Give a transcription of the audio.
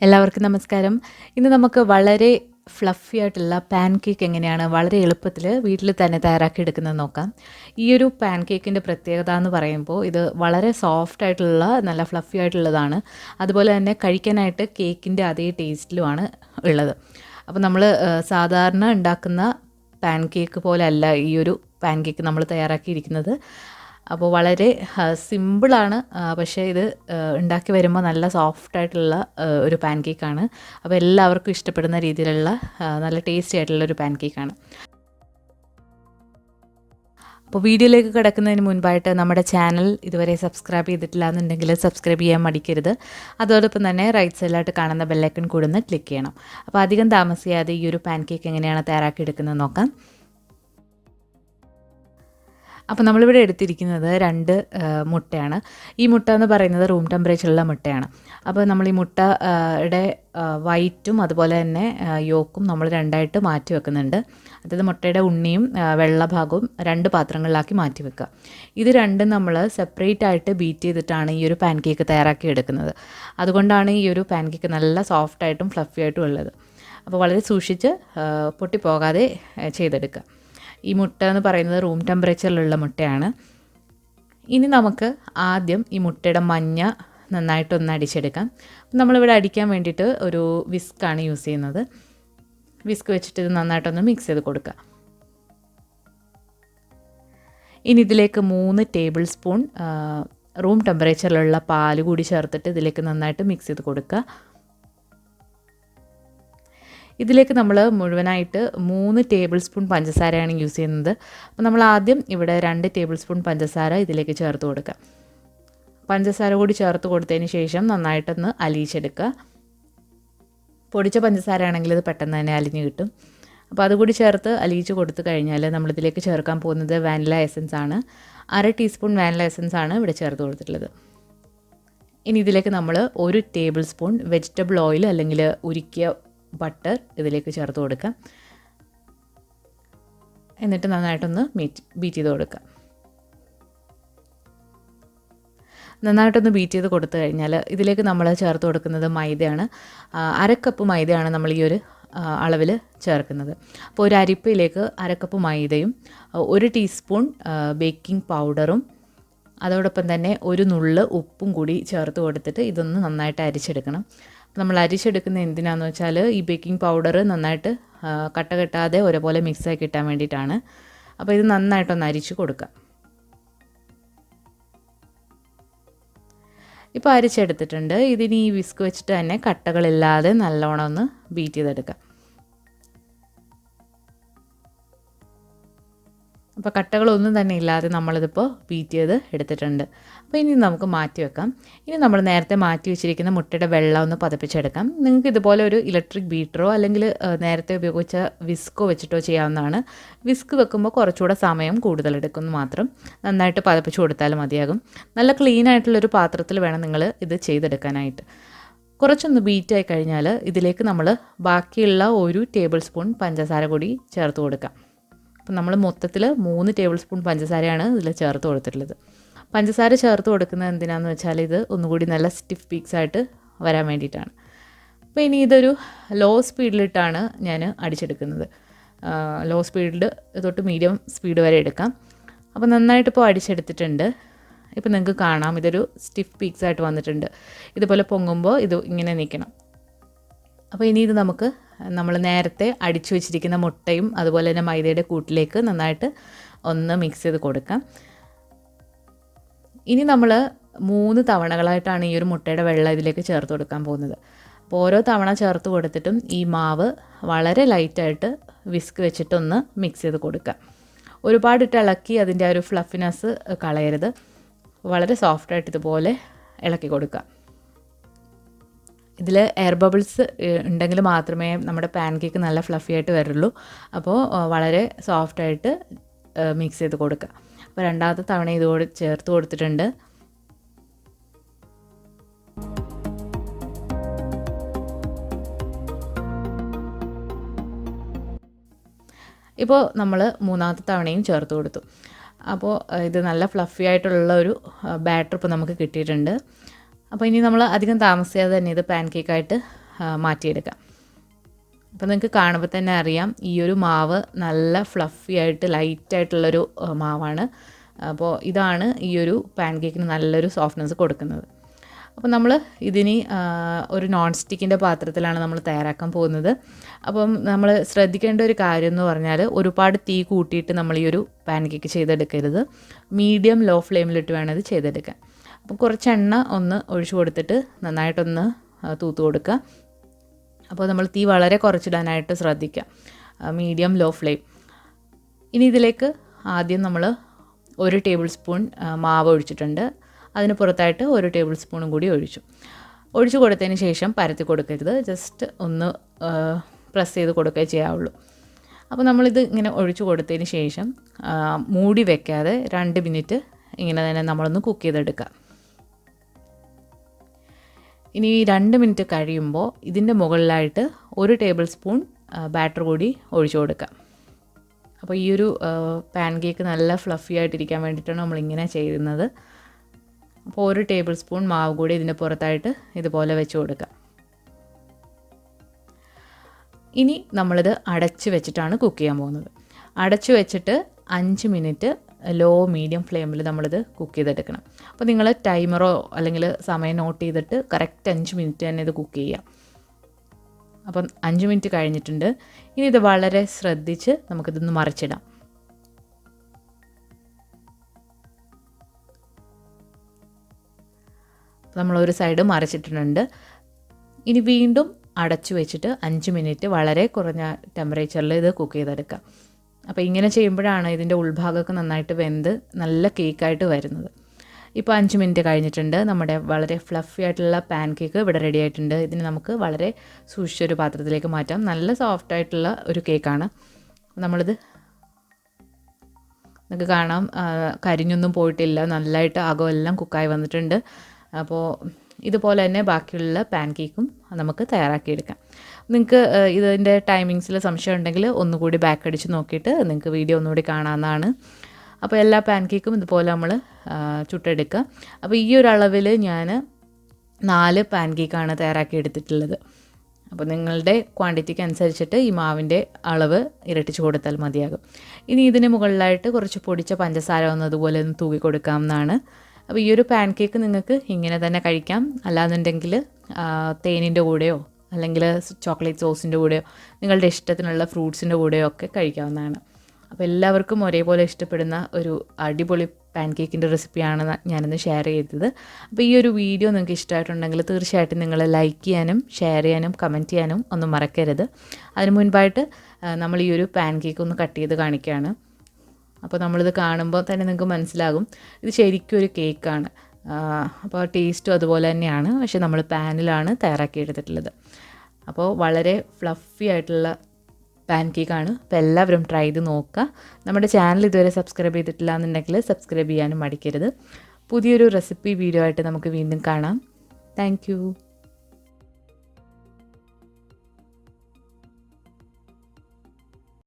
എല്ലാവർക്കും നമസ്കാരം. ഇന്ന് നമുക്ക് വളരെ ഫ്ലഫി ആയിട്ടുള്ള പാൻകേക്ക് എങ്ങനെയാണ് വളരെ എളുപ്പത്തിൽ വീട്ടിൽ തന്നെ തയ്യാറാക്കി എടുക്കുന്നത് നോക്കാം. ഈ ഒരു പാൻകേക്കിൻ്റെ പ്രത്യേകത എന്ന് പറയുമ്പോൾ ഇത് വളരെ സോഫ്റ്റ് ആയിട്ടുള്ള നല്ല ഫ്ലഫി ആയിട്ടുള്ളതാണ്. അതുപോലെ തന്നെ കഴിക്കാനായിട്ട് കേക്കിൻ്റെ അതേ ടേസ്റ്റിലുമാണ് ഉള്ളത്. അപ്പോൾ നമ്മൾ സാധാരണ ഉണ്ടാക്കുന്ന പാൻകേക്ക് പോലെ അല്ല ഈ ഒരു പാൻകേക്ക് നമ്മൾ തയ്യാറാക്കിയിരിക്കുന്നത്. അപ്പോൾ വളരെ സിമ്പിളാണ്, പക്ഷേ ഇത് ഉണ്ടാക്കി വരുമ്പോൾ നല്ല സോഫ്റ്റായിട്ടുള്ള ഒരു പാൻകേക്കാണ്. അപ്പോൾ എല്ലാവർക്കും ഇഷ്ടപ്പെടുന്ന രീതിയിലുള്ള നല്ല ടേസ്റ്റി ആയിട്ടുള്ള ഒരു പാൻകേക്കാണ്. അപ്പോൾ വീഡിയോയിലേക്ക് കിടക്കുന്നതിന് മുൻപായിട്ട് നമ്മുടെ ചാനൽ ഇതുവരെ സബ്സ്ക്രൈബ് ചെയ്തിട്ടില്ല എന്നുണ്ടെങ്കിൽ സബ്സ്ക്രൈബ് ചെയ്യാൻ മടിക്കരുത്. അതോടൊപ്പം തന്നെ റൈറ്റ് സൈഡിലായിട്ട് കാണുന്ന ബെല്ലൈക്കൺ കൂടെ ഒന്ന് ക്ലിക്ക് ചെയ്യണം. അപ്പോൾ അധികം താമസിയാതെ ഈ ഒരു പാൻകേക്ക് എങ്ങനെയാണ് തയ്യാറാക്കി എടുക്കുന്നത് നോക്കാം. അപ്പോൾ നമ്മളിവിടെ എടുത്തിരിക്കുന്നത് 2 മുട്ടയാണ്. ഈ മുട്ട എന്ന് പറയുന്നത് റൂം ടെമ്പറേച്ചറുള്ള മുട്ടയാണ്. അപ്പോൾ നമ്മൾ ഈ മുട്ടയുടെ വൈറ്റും അതുപോലെ തന്നെ യോക്കും നമ്മൾ രണ്ടായിട്ട് മാറ്റി വെക്കുന്നുണ്ട്. അതായത് മുട്ടയുടെ ഉണ്ണിയും വെള്ള ഭാഗവും 2 പാത്രങ്ങളിലാക്കി മാറ്റി വെക്കുക. ഇത് രണ്ടും നമ്മൾ സെപ്പറേറ്റ് ആയിട്ട് ബീറ്റ് ചെയ്തിട്ടാണ് ഈ ഒരു പാൻകേക്ക് തയ്യാറാക്കി എടുക്കുന്നത്. അതുകൊണ്ടാണ് ഈ ഒരു പാൻകേക്ക് നല്ല സോഫ്റ്റായിട്ടും ഫ്ലഫി ആയിട്ടും ഉള്ളത്. അപ്പോൾ വളരെ സൂക്ഷിച്ച് പൊട്ടിപ്പോകാതെ ചെയ്തെടുക്കുക. ഈ മുട്ട എന്ന് പറയുന്നത് റൂം ടെമ്പറേച്ചറിലുള്ള മുട്ടയാണ്. ഇനി നമുക്ക് ആദ്യം ഈ മുട്ടയുടെ മഞ്ഞ നന്നായിട്ടൊന്ന് അടിച്ചെടുക്കാം. നമ്മളിവിടെ അടിക്കാൻ വേണ്ടിയിട്ട് ഒരു വിസ്കാണ് യൂസ് ചെയ്യുന്നത്. വിസ്ക് വെച്ചിട്ട് ഇത് നന്നായിട്ടൊന്ന് മിക്സ് ചെയ്ത് കൊടുക്കുക. ഇനി ഇതിലേക്ക് 3 ടേബിൾ സ്പൂൺ റൂം ടെമ്പറേച്ചറിലുള്ള പാൽ കൂടി ചേർത്തിട്ട് ഇതിലേക്ക് നന്നായിട്ട് മിക്സ് ചെയ്ത് കൊടുക്കുക. ഇതിലേക്ക് നമ്മൾ മുഴുവനായിട്ട് 3 ടേബിൾ സ്പൂൺ പഞ്ചസാരയാണ് യൂസ് ചെയ്യുന്നത്. അപ്പോൾ നമ്മൾ ആദ്യം ഇവിടെ 2 ടേബിൾ സ്പൂൺ പഞ്ചസാര ഇതിലേക്ക് ചേർത്ത് കൊടുക്കുക. പഞ്ചസാര കൂടി ചേർത്ത് കൊടുത്തതിന് ശേഷം നന്നായിട്ടൊന്ന് അലിയിച്ചെടുക്കുക. പൊടിച്ച പഞ്ചസാര ആണെങ്കിൽ ഇത് പെട്ടെന്ന് തന്നെ അലിഞ്ഞ് കിട്ടും. അപ്പോൾ അതുകൂടി ചേർത്ത് അലിയിച്ച് കൊടുത്തു കഴിഞ്ഞാൽ നമ്മളിതിലേക്ക് ചേർക്കാൻ പോകുന്നത് വാനില എസൻസ് ആണ്. 1/2 ടീസ്പൂൺ വാനില എസൻസ് ആണ് ഇവിടെ ചേർത്ത് കൊടുത്തിട്ടുള്ളത്. ഇനി ഇതിലേക്ക് നമ്മൾ 1 ടേബിൾ സ്പൂൺ വെജിറ്റബിൾ ഓയിൽ അല്ലെങ്കിൽ ഉരുക്കിയ ബട്ടർ ഇതിലേക്ക് ചേർത്ത് കൊടുക്കുക. എന്നിട്ട് നന്നായിട്ടൊന്ന് ബീറ്റ് ചെയ്ത് കൊടുക്കുക. നന്നായിട്ടൊന്ന് ബീറ്റ് ചെയ്ത് കൊടുത്തു കഴിഞ്ഞാൽ ഇതിലേക്ക് നമ്മൾ ചേർത്ത് കൊടുക്കുന്നത് മൈദയാണ്. 1/2 കപ്പ് മൈദയാണ് നമ്മൾ ഈ ഒരു അളവിൽ ചേർക്കുന്നത്. അപ്പോൾ ഒരു അരിപ്പയിലേക്ക് 1/2 കപ്പ് മൈദയും 1 ടീസ്പൂൺ ബേക്കിംഗ് പൗഡറും അതോടൊപ്പം തന്നെ ഒരു നുള്ള് ഉപ്പും കൂടി ചേർത്ത് കൊടുത്തിട്ട് ഇതൊന്ന് നന്നായിട്ട് അരിച്ചെടുക്കണം. നമ്മൾ അരിച്ചെടുക്കുന്നത് എന്തിനാണെന്ന് വെച്ചാൽ ഈ ബേക്കിംഗ് പൗഡർ നന്നായിട്ട് കട്ട കെട്ടാതെ ഒരേപോലെ മിക്സായി കിട്ടാൻ വേണ്ടിയിട്ടാണ്. അപ്പോൾ ഇത് നന്നായിട്ടൊന്ന് അരിച്ച് കൊടുക്കുക. ഇപ്പോൾ അരിച്ചെടുത്തിട്ടുണ്ട്. ഇതിന് ഈ വിസ്ക് വെച്ചിട്ട് തന്നെ കട്ടകളില്ലാതെ നല്ലോണം ഒന്ന് ബീറ്റ് ചെയ്തെടുക്കുക. അപ്പോൾ കട്ടകളൊന്നും തന്നെ ഇല്ലാതെ നമ്മളിതിപ്പോൾ ബീറ്റ് ചെയ്ത് എടുത്തിട്ടുണ്ട്. അപ്പോൾ ഇനി നമുക്ക് മാറ്റി വെക്കാം. ഇനി നമ്മൾ നേരത്തെ മാറ്റി വെച്ചിരിക്കുന്ന മുട്ടയുടെ വെള്ളം ഒന്ന് പതപ്പിച്ചെടുക്കാം. നിങ്ങൾക്ക് ഇതുപോലെ ഒരു ഇലക്ട്രിക് ബീറ്ററോ അല്ലെങ്കിൽ നേരത്തെ ഉപയോഗിച്ച വിസ്കോ വെച്ചിട്ടോ ചെയ്യാവുന്നതാണ്. വിസ്ക് വെക്കുമ്പോൾ കുറച്ചുകൂടെ സമയം കൂടുതലെടുക്കുന്നു മാത്രം. നന്നായിട്ട് പതപ്പിച്ച് കൊടുത്താലും മതിയാകും. നല്ല ക്ലീൻ ആയിട്ടുള്ളൊരു പാത്രത്തിൽ വേണം നിങ്ങൾ ഇത് ചെയ്തെടുക്കാനായിട്ട്. കുറച്ചൊന്ന് ബീറ്റായി കഴിഞ്ഞാൽ ഇതിലേക്ക് നമ്മൾ ബാക്കിയുള്ള 1 ടേബിൾ സ്പൂൺ പഞ്ചസാര കൂടി ചേർത്ത് കൊടുക്കാം. അപ്പം നമ്മൾ മൊത്തത്തിൽ 3 ടേബിൾ സ്പൂൺ പഞ്ചസാരയാണ് ഇതിൽ ചേർത്ത് കൊടുത്തിട്ടുള്ളത്. പഞ്ചസാര ചേർത്ത് കൊടുക്കുന്നത് എന്തിനാണെന്ന് വെച്ചാൽ ഇത് ഒന്നുകൂടി നല്ല സ്റ്റിഫ് പീക്സ് ആയിട്ട് വരാൻ വേണ്ടിയിട്ടാണ്. അപ്പോൾ ഇനി ഇതൊരു ലോ സ്പീഡിലിട്ടാണ് ഞാൻ അടിച്ചെടുക്കുന്നത്. ലോ സ്പീഡിൽ തൊട്ട് മീഡിയം സ്പീഡ് വരെ എടുക്കാം. അപ്പോൾ നന്നായിട്ട് ഇപ്പോൾ അടിച്ചെടുത്തിട്ടുണ്ട്. ഇപ്പോൾ നിങ്ങൾക്ക് കാണാം ഇതൊരു സ്റ്റിഫ് പീക്സ് ആയിട്ട് വന്നിട്ടുണ്ട്. ഇതുപോലെ പൊങ്ങുമ്പോൾ ഇത് ഇങ്ങനെ നിൽക്കണം. അപ്പോൾ ഇനി ഇത് നമ്മൾ നേരത്തെ അടിച്ചു വെച്ചിരിക്കുന്ന മുട്ടയും അതുപോലെ തന്നെ മൈദയുടെ കൂട്ടിലേക്ക് നന്നായിട്ട് ഒന്ന് മിക്സ് ചെയ്ത് കൊടുക്കാം. ഇനി നമ്മൾ 3 തവണകളായിട്ടാണ് ഈ ഒരു മുട്ടയുടെ വെള്ളം ഇതിലേക്ക് ചേർത്ത് കൊടുക്കാൻ പോകുന്നത്. അപ്പോൾ ഓരോ തവണ ചേർത്ത് കൊടുത്തിട്ടും ഈ മാവ് വളരെ ലൈറ്റായിട്ട് വിസ്ക് വെച്ചിട്ടൊന്ന് മിക്സ് ചെയ്ത് കൊടുക്കുക. ഒരുപാടിട്ട് ഇളക്കി അതിൻ്റെ ആ ഒരു ഫ്ലഫിനെസ് കളയരുത്. വളരെ സോഫ്റ്റായിട്ട് ഇതുപോലെ ഇളക്കി കൊടുക്കുക. ഇതിൽ എയർ ബബിൾസ് ഉണ്ടെങ്കിൽ മാത്രമേ നമ്മുടെ പാൻകേക്ക് നല്ല ഫ്ലഫി ആയിട്ട് വരുള്ളൂ. അപ്പോൾ വളരെ സോഫ്റ്റായിട്ട് മിക്സ് ചെയ്ത് കൊടുക്കുക. അപ്പോൾ രണ്ടാമത്തെ തവണ ഇതോട് ചേർത്ത് കൊടുത്തിട്ടുണ്ട്. ഇപ്പോൾ നമ്മൾ 3ാമത്തെ തവണയും ചേർത്ത് കൊടുത്തു. അപ്പോൾ ഇത് നല്ല ഫ്ലഫി ആയിട്ടുള്ള ഒരു ബാറ്റർ ഇപ്പോൾ നമുക്ക് കിട്ടിയിട്ടുണ്ട്. അപ്പോൾ ഇനി നമ്മൾ അധികം താമസിയാതെ തന്നെ ഇത് പാൻകേക്കായിട്ട് മാറ്റിയെടുക്കാം. അപ്പോൾ നിങ്ങൾക്ക് കാണുമ്പോൾ തന്നെ അറിയാം ഈ ഒരു മാവ് നല്ല ഫ്ലഫി ആയിട്ട് ലൈറ്റായിട്ടുള്ളൊരു മാവാണ്. അപ്പോൾ ഇതാണ് ഈ ഒരു പാൻകേക്കിന് നല്ലൊരു സോഫ്റ്റ്നെസ് കൊടുക്കുന്നത്. അപ്പോൾ നമ്മൾ ഇതിന് ഒരു നോൺ സ്റ്റിക്കിൻ്റെ പാത്രത്തിലാണ് നമ്മൾ തയ്യാറാക്കാൻ പോകുന്നത്. അപ്പം നമ്മൾ ശ്രദ്ധിക്കേണ്ട ഒരു കാര്യം എന്ന് പറഞ്ഞാൽ ഒരുപാട് തീ കൂട്ടിയിട്ട് നമ്മൾ ഈ ഒരു പാൻകേക്ക് ചെയ്തെടുക്കരുത്. മീഡിയം ലോ ഫ്ലെയിമിലിട്ട് വേണം ഇത് ചെയ്തെടുക്കാൻ. അപ്പോൾ കുറച്ച് എണ്ണ ഒന്ന് ഒഴിച്ചു കൊടുത്തിട്ട് നന്നായിട്ടൊന്ന് തൂത്ത് കൊടുക്കുക. അപ്പോൾ നമ്മൾ തീ വളരെ കുറച്ചിടാനായിട്ട് ശ്രദ്ധിക്കുക. Medium low flame. ഇനി ഇതിലേക്ക് ആദ്യം നമ്മൾ 1 ടേബിൾ സ്പൂൺ മാവ് ഒഴിച്ചിട്ടുണ്ട്. അതിന് പുറത്തായിട്ട് 1 ടേബിൾ സ്പൂണും കൂടി ഒഴിച്ചു കൊടുത്തതിന് ശേഷം പരത്തി കൊടുക്കരുത്. ജസ്റ്റ് ഒന്ന് പ്രസ് ചെയ്ത് കൊടുക്കുകയേ ചെയ്യാവുള്ളൂ. അപ്പോൾ നമ്മളിത് ഇങ്ങനെ ഒഴിച്ചു കൊടുത്തതിന് ശേഷം മൂടി വെക്കാതെ 2 മിനിറ്റ് ഇങ്ങനെ തന്നെ നമ്മളൊന്ന് കുക്ക് ചെയ്തെടുക്കുക. ഇനി 2 മിനിറ്റ് കഴിയുമ്പോൾ ഇതിൻ്റെ മുകളിലായിട്ട് 1 ടേബിൾ സ്പൂൺ ബാറ്റർ കൂടി ഒഴിച്ചു കൊടുക്കുക. അപ്പോൾ ഈ ഒരു പാൻകേക്ക് നല്ല ഫ്ലഫി ആയിട്ടിരിക്കാൻ വേണ്ടിയിട്ടാണ് നമ്മളിങ്ങനെ ചെയ്യുന്നത്. അപ്പോൾ 1 ടേബിൾ സ്പൂൺ മാവ് കൂടി ഇതിൻ്റെ പുറത്തായിട്ട് ഇതുപോലെ വെച്ച് കൊടുക്കുക. ഇനി നമ്മളിത് അടച്ച് വെച്ചിട്ടാണ് കുക്ക് ചെയ്യാൻ പോകുന്നത്. അടച്ച് വെച്ചിട്ട് 5 മിനിറ്റ് ലോ മീഡിയം ഫ്ലെയിമിൽ നമ്മളിത് കുക്ക് ചെയ്തെടുക്കണം. അപ്പോൾ നിങ്ങൾ ടൈമറോ അല്ലെങ്കിൽ സമയം നോട്ട് ചെയ്തിട്ട് കറക്റ്റ് 5 മിനിറ്റ് തന്നെ ഇത് കുക്ക് ചെയ്യുക. അപ്പം 5 മിനിറ്റ് കഴിഞ്ഞിട്ടുണ്ട്. ഇനി ഇത് വളരെ ശ്രദ്ധിച്ച് നമുക്കിതൊന്ന് മറിച്ചിടാം. നമ്മളൊരു സൈഡ് മറിച്ചിട്ടുണ്ട്. ഇനി വീണ്ടും അടച്ചു വെച്ചിട്ട് 5 മിനിറ്റ് വളരെ കുറഞ്ഞ ടെമ്പറേച്ചറിൽ ഇത് കുക്ക് ചെയ്തെടുക്കാം. അപ്പോൾ ഇങ്ങനെ ചെയ്യുമ്പോഴാണ് ഇതിൻ്റെ ഉൾഭാഗമൊക്കെ നന്നായിട്ട് വെന്ത് നല്ല കേക്കായിട്ട് വരുന്നത്. ഇപ്പോൾ 5 മിനിറ്റ് കഴിഞ്ഞിട്ടുണ്ട്. നമ്മുടെ വളരെ ഫ്ലഫി ആയിട്ടുള്ള പാൻകേക്ക് ഇവിടെ റെഡി ആയിട്ടുണ്ട്. ഇതിന് നമുക്ക് വളരെ സൂക്ഷിച്ചൊരു പാത്രത്തിലേക്ക് മാറ്റാം. നല്ല സോഫ്റ്റ് ആയിട്ടുള്ള ഒരു കേക്കാണ്. നമ്മളിത് നിങ്ങൾക്ക് കാണാം, കരിഞ്ഞൊന്നും പോയിട്ടില്ല. നല്ലതായിട്ട് അകമെല്ലാം കുക്കായി വന്നിട്ടുണ്ട്. അപ്പോൾ ഇതുപോലെ തന്നെ ബാക്കിയുള്ള പാൻകേക്കും നമുക്ക് തയ്യാറാക്കിയെടുക്കാം. നിങ്ങൾക്ക് ഇതിൻ്റെ ടൈമിങ്സിൽ സംശയം ഉണ്ടെങ്കിൽ ഒന്നുകൂടി ബാക്ക് അടിച്ച് നോക്കിയിട്ട് നിങ്ങൾക്ക് വീഡിയോ ഒന്നുകൂടി കാണാവുന്നതാണ്. അപ്പോൾ എല്ലാ പാൻകേക്കും ഇതുപോലെ നമ്മൾ ചുട്ടെടുക്കുക. അപ്പോൾ ഈ ഒരു അളവിൽ ഞാൻ 4 പാൻകേക്കാണ് തയ്യാറാക്കി എടുത്തിട്ടുള്ളത്. അപ്പോൾ നിങ്ങളുടെ ക്വാണ്ടിറ്റിക്ക് അനുസരിച്ചിട്ട് ഈ മാവിൻ്റെ അളവ് ഇരട്ടിച്ച് കൊടുത്താൽ മതിയാകും. ഇനി ഇതിന് മുകളിലായിട്ട് കുറച്ച് പൊടിച്ച പഞ്ചസാര അതുപോലെ ഒന്ന് തൂക്കി കൊടുക്കാവുന്നതാണ്. അപ്പോൾ ഈ ഒരു പാൻകേക്ക് നിങ്ങൾക്ക് ഇങ്ങനെ തന്നെ കഴിക്കാം. അല്ലാന്നുണ്ടെങ്കിൽ തേനിൻ്റെ കൂടെയോ അല്ലെങ്കിൽ ചോക്ലേറ്റ് സോസിൻ്റെ കൂടെയോ നിങ്ങളുടെ ഇഷ്ടത്തിനുള്ള ഫ്രൂട്ട്സിൻ്റെ കൂടെയോ ഒക്കെ കഴിക്കാവുന്നതാണ്. അപ്പോൾ എല്ലാവർക്കും ഒരേപോലെ ഇഷ്ടപ്പെടുന്ന ഒരു അടിപൊളി പാൻകേക്കിൻ്റെ റെസിപ്പിയാണ് ഞാനിന്ന് ഷെയർ ചെയ്തത്. അപ്പോൾ ഈ ഒരു വീഡിയോ നിങ്ങൾക്ക് ഇഷ്ടമായിട്ടുണ്ടെങ്കിൽ തീർച്ചയായിട്ടും നിങ്ങൾ ലൈക്ക് ചെയ്യാനും ഷെയർ ചെയ്യാനും കമൻറ്റ് ചെയ്യാനും ഒന്നും മറക്കരുത്. അതിന് മുൻപായിട്ട് നമ്മൾ ഈ ഒരു പാൻകേക്ക് ഒന്ന് കട്ട് ചെയ്ത് കാണിക്കുകയാണ്. അപ്പോൾ നമ്മളിത് കാണുമ്പോൾ തന്നെ നിങ്ങൾക്ക് മനസ്സിലാകും ഇത് ശരിക്കും ഒരു കേക്കാണ്. അപ്പോൾ ടേസ്റ്റും അതുപോലെ തന്നെയാണ്. പക്ഷേ നമ്മൾ പാനിലാണ് തയ്യാറാക്കി എടുത്തിട്ടുള്ളത്. അപ്പോൾ വളരെ ഫ്ലഫി ആയിട്ടുള്ള പാൻകേക്കാണ്. അപ്പോൾ എല്ലാവരും ട്രൈ ചെയ്ത് നോക്കുക. നമ്മുടെ ചാനൽ ഇതുവരെ സബ്സ്ക്രൈബ് ചെയ്തിട്ടില്ല എന്നുണ്ടെങ്കിൽ സബ്സ്ക്രൈബ് ചെയ്യാനും മടിക്കരുത്. പുതിയൊരു റെസിപ്പി വീഡിയോ ആയിട്ട് നമുക്ക് വീണ്ടും കാണാം. താങ്ക്